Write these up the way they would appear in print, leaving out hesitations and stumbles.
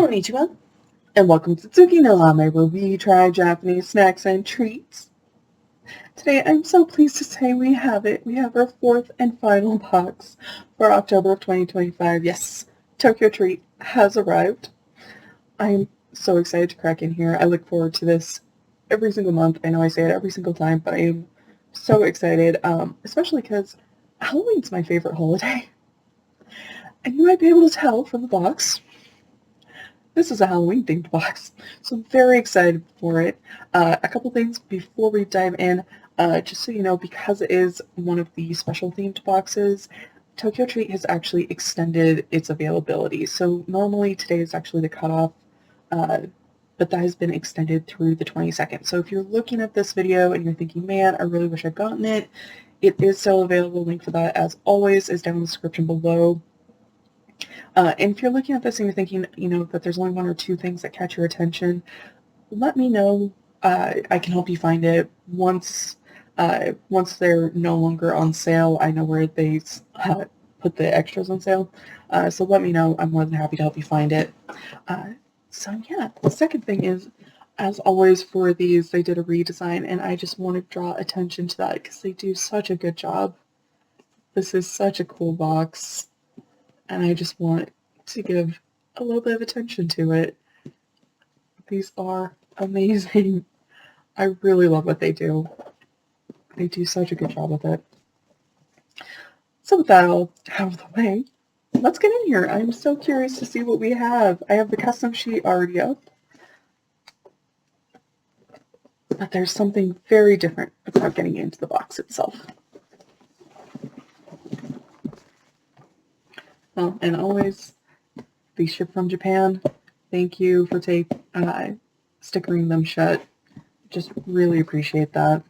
Konnichiwa, and welcome to Tsuki no Rame, where we try Japanese snacks and treats. Today, I'm so pleased to say we have it. We have our fourth and final box for October of 2025. Yes, TokyoTreat has arrived. I'm so excited to crack in here. I look forward to this every single month. I know I say it every single time, but I am so excited, especially because Halloween's my favorite holiday. And you might be able to tell from the box. This is a Halloween themed box, so I'm very excited for it. A couple things before we dive in, just so you know, because it is one of the special themed boxes, TokyoTreat has actually extended its availability. So normally today is actually the cutoff, but that has been extended through the 22nd. So if you're looking at this video and you're thinking, man, I really wish I'd gotten it, it is still available. Link for that, as always, is down in the description below. And if you're looking at this and you're thinking, that there's only one or two things that catch your attention, let me know. I can help you find it. Once they're no longer on sale, I know where they put the extras on sale. So let me know. I'm more than happy to help you find it. So yeah, the second thing is, as always for these, they did a redesign, and I just want to draw attention to that because they do such a good job. This is such a cool box, and I just want to give a little bit of attention to it. These are amazing. I really love what they do. They do such a good job with it. So with that all out of the way, let's get in here. I'm so curious to see what we have. I have the custom sheet already up, but there's something very different about getting into the box itself. Well, and always, these ship from Japan. Thank you for stickering them shut. Just really appreciate that.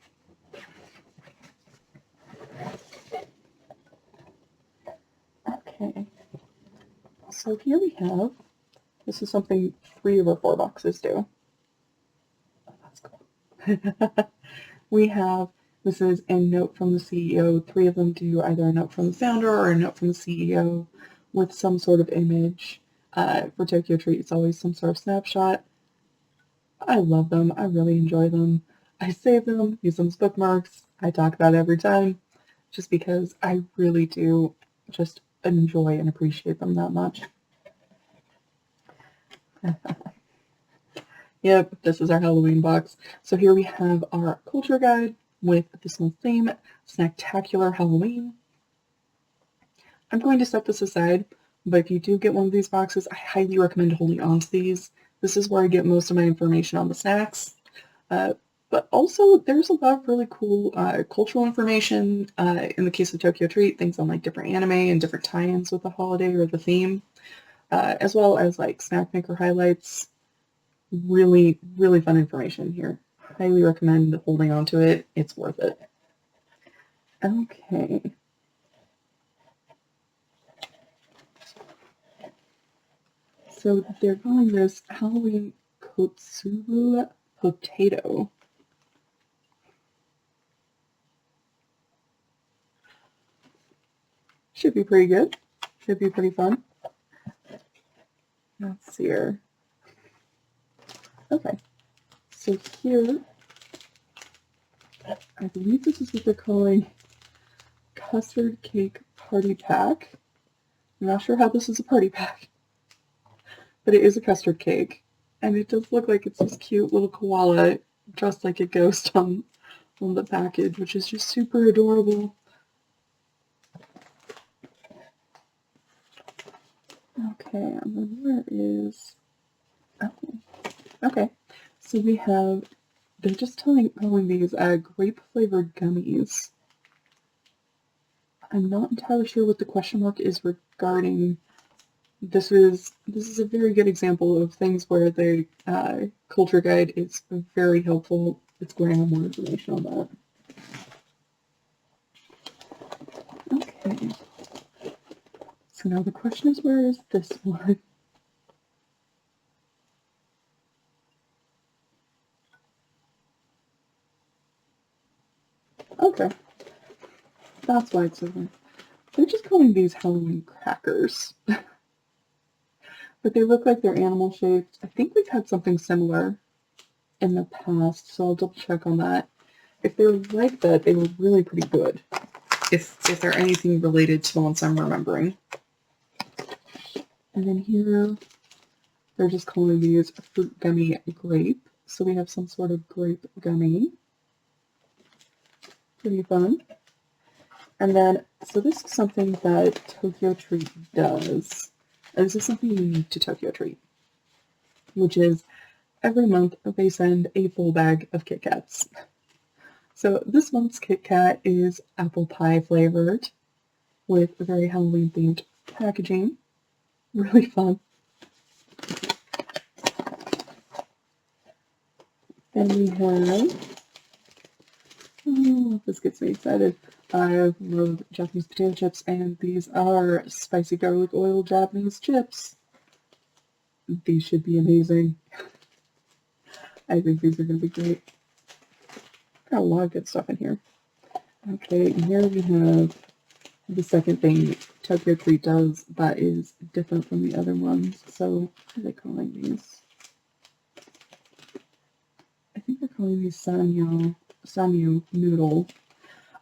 Okay, so here we have, this is something 3 of our 4 boxes do. Oh, that's cool. We have, this is a note from the CEO. 3 of them do either a note from the founder or a note from the CEO with some sort of image. For TokyoTreat, it's always some sort of snapshot. I love them. I really enjoy them. I save them, use them as bookmarks. I talk about it every time just because I really do just enjoy and appreciate them that much. Yep, this is our Halloween box. So here we have our culture guide with this month's theme, Snacktacular Halloween. I'm going to set this aside, but if you do get one of these boxes, I highly recommend holding on to these. This is where I get most of my information on the snacks. But also, there's a lot of really cool cultural information. In the case of TokyoTreat, things on like different anime and different tie-ins with the holiday or the theme, as well as like snack maker highlights. Really, really fun information here. Highly recommend holding on to it. It's worth it. Okay. So they're calling this Halloween Kotsubu Potato. Should be pretty good. Should be pretty fun. Let's see here. Okay. So here, I believe this is what they're calling Custard Cake Party Pack. I'm not sure how this is a party pack, but it is a custard cake. And it does look like it's this cute little koala dressed like a ghost on the package, which is just super adorable. Okay, and then where is... Oh, okay. So we have... They're just calling these grape-flavored gummies. I'm not entirely sure what the question mark is regarding. This is a very good example of things where the culture guide is very helpful. It's going to have more information on that. Okay. So now the question is, where is this one? Okay. That's why it's over. They're just calling these Halloween crackers. but they look like they're animal shaped. I think we've had something similar in the past, so I'll double check on that. If they're like that, they were really pretty good. If they're anything related to the ones I'm remembering. And then here, they're just calling these fruit gummy grape. So we have some sort of grape gummy. Pretty fun. And then, so this is something that TokyoTreat does. And this is something unique to TokyoTreat, which is every month they send a full bag of Kit Kats. So this month's Kit Kat is apple pie flavored with very Halloween themed packaging. Really fun. Then we have, oh, this gets me excited. I love Japanese potato chips, and these are spicy garlic oil Japanese chips. These should be amazing. I think these are going to be great. Got a lot of good stuff in here. Okay, and here we have the second thing TokyoTreat does that is different from the other ones. So, what are they calling these? I think they're calling these sanyu noodle.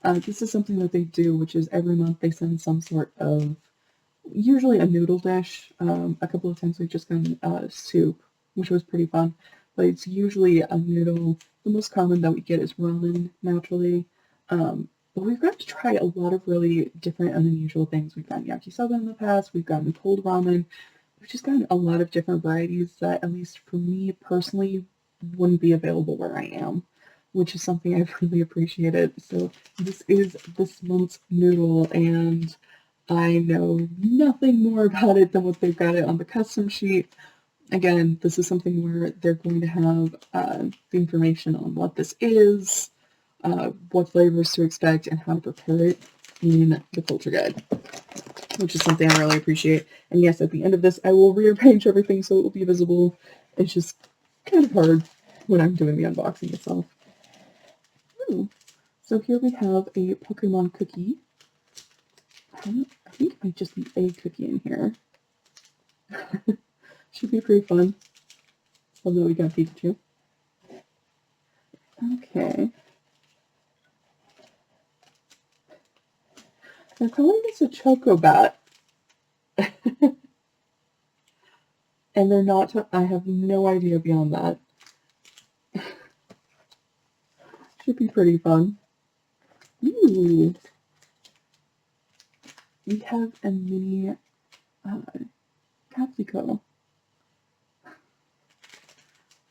This is something that they do, which is every month they send some sort of, usually a noodle dish. A couple of times we've just gotten soup, which was pretty fun. But it's usually a noodle. The most common that we get is ramen, naturally. But we've got to try a lot of really different and unusual things. We've gotten yakisoba in the past. We've gotten cold ramen. We've just gotten a lot of different varieties that, at least for me personally, wouldn't be available where I am, which is something I've really appreciated. So this is this month's noodle, and I know nothing more about it than what they've got it on the custom sheet. Again, this is something where they're going to have the information on what this is, what flavors to expect, and how to prepare it in the culture guide, which is something I really appreciate. And yes, at the end of this, I will rearrange everything so it will be visible. It's just kind of hard when I'm doing the unboxing itself. Ooh. So here we have a Pokemon cookie. I think it might just be a cookie in here. Should be pretty fun. Although we got Pikachu. Okay. They're calling this a Chocobat. And they're not, I have no idea beyond that. Should be pretty fun. Ooh. We have a mini Caplico.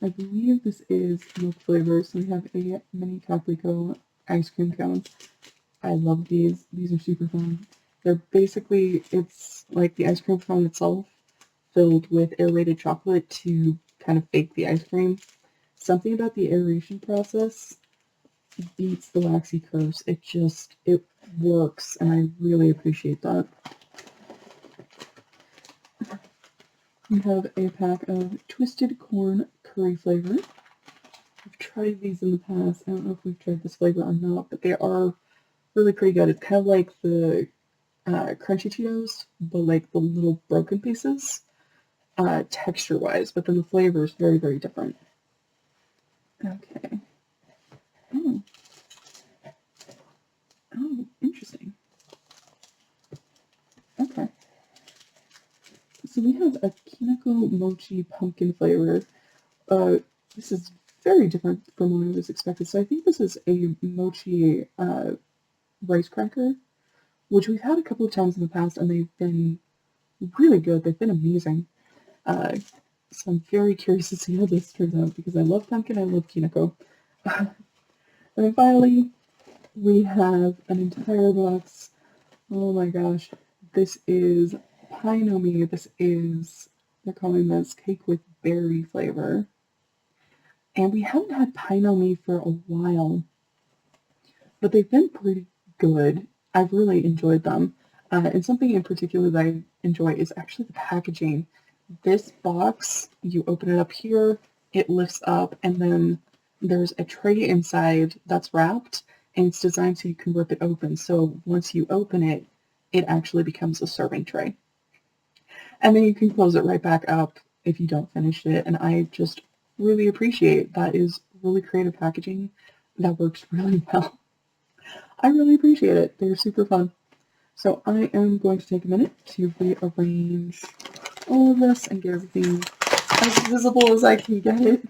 I believe this is milk flavor, so we have a mini Caplico ice cream cone. I love these. These are super fun. They're basically, it's like the ice cream cone itself, filled with aerated chocolate to kind of bake the ice cream. Something about the aeration process beats the waxy curves. It works, and I really appreciate that. We have a pack of twisted corn curry flavor. I've tried these in the past. I don't know if we've tried this flavor or not, but they are really pretty good. It's kind of like the crunchy Cheetos, but like the little broken pieces, texture-wise, but then the flavor is very, very different. Okay. Oh, interesting. Okay. So we have a Kinoko Mochi pumpkin flavor. This is very different from what I was expected. So I think this is a mochi rice cracker, which we've had a couple of times in the past, and they've been really good. They've been amazing. So I'm very curious to see how this turns out, because I love pumpkin, I love Kinoko. And then finally, we have an entire box. Oh my gosh. This is Pie No Mi. They're calling this cake with berry flavor. And we haven't had Pie No Mi for a while, but they've been pretty good. I've really enjoyed them. And something in particular that I enjoy is actually the packaging. This box, you open it up here, it lifts up, and then there's a tray inside that's wrapped, and it's designed so you can rip it open. So once you open it, it actually becomes a serving tray. And then you can close it right back up if you don't finish it. And I just really appreciate that. Is really creative packaging that works really well. I really appreciate it. They're super fun. So I am going to take a minute to rearrange all of this and get everything as visible as I can get it,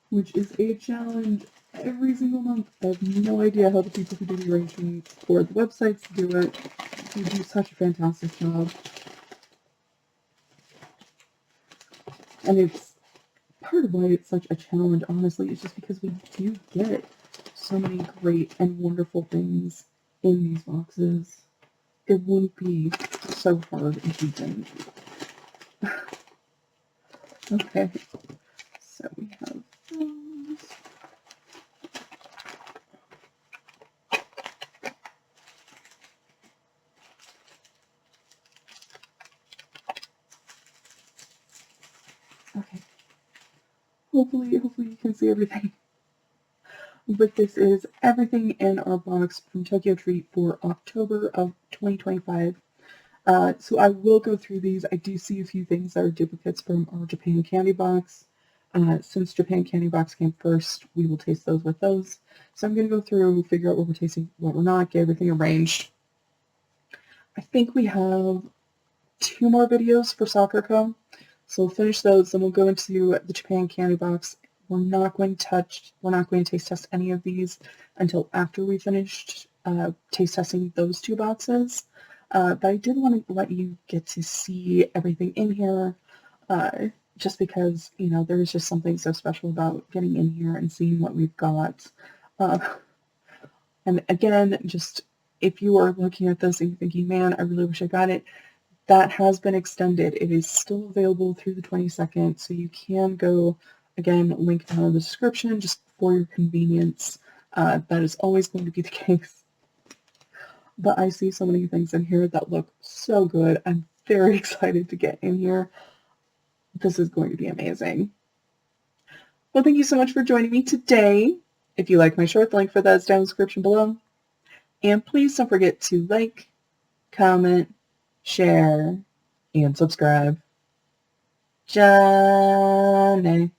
which is a challenge every single month. I have no idea how the people who do the arrangements for the websites do it. They do such a fantastic job. And it's part of why it's such a challenge, honestly, is just because we do get so many great and wonderful things in these boxes. It wouldn't be so hard if we didn't. Okay, so we have those. Okay. Hopefully you can see everything. But this is everything in our box from TokyoTreat for October of 2025. So I will go through these. I do see a few things that are duplicates from our Japan candy box. Since Japan candy box came first, we will taste those with those. So I'm going to go through, figure out what we're tasting, what we're not, get everything arranged. I think we have 2 more videos for Soccer Co. So we'll finish those, then we'll go into the Japan candy box. We're not going to taste test any of these until after we finished taste testing those 2 boxes. But I did want to let you get to see everything in here, just because, you know, there's just something so special about getting in here and seeing what we've got. And again, just if you are looking at this and you're thinking, man, I really wish I got it, that has been extended. It is still available through the 22nd, so you can go, again, link down in the description, just for your convenience. That is always going to be the case. But I see so many things in here that look so good. I'm very excited to get in here. This is going to be amazing. Well, thank you so much for joining me today. If you like my shirt, the link for that is down in the description below. And please don't forget to like, comment, share, and subscribe. Johnny.